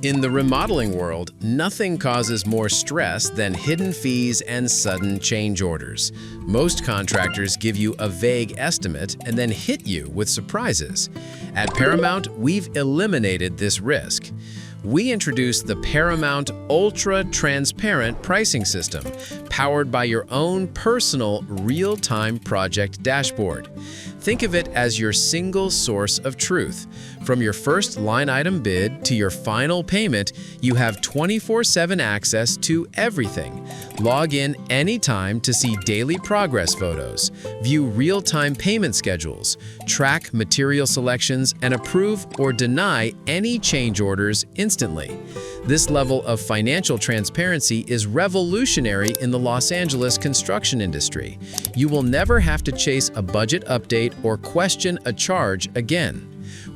In the remodeling world, nothing causes more stress than hidden fees and sudden change orders. Most contractors give you a vague estimate and then hit you with surprises. At Paramount, we've eliminated this risk. We introduced the Paramount ultra-transparent pricing system, powered by your own personal real-time project dashboard. Think of it as your single source of truth. From your first line item bid to your final payment, you have 24/7 access to everything. Log in anytime to see daily progress photos, view real-time payment schedules, track material selections, and approve or deny any change orders instantly. This level of financial transparency is revolutionary in the Los Angeles construction industry. You will never have to chase a budget update or question a charge again.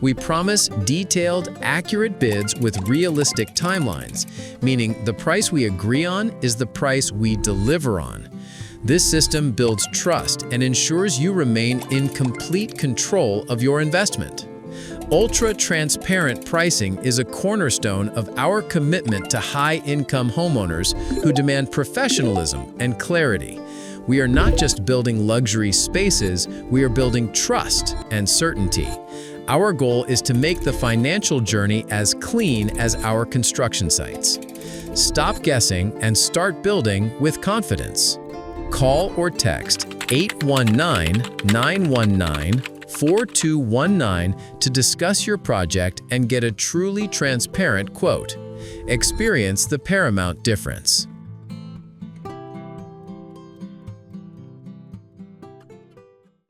We promise detailed, accurate bids with realistic timelines, meaning the price we agree on is the price we deliver on. This system builds trust and ensures you remain in complete control of your investment. Ultra-transparent pricing is a cornerstone of our commitment to high-income homeowners who demand professionalism and clarity. We are not just building luxury spaces, we are building trust and certainty. Our goal is to make the financial journey as clean as our construction sites. Stop guessing and start building with confidence. Call or text 819-919-4219 to discuss your project and get a truly transparent quote. Experience the Paramount difference.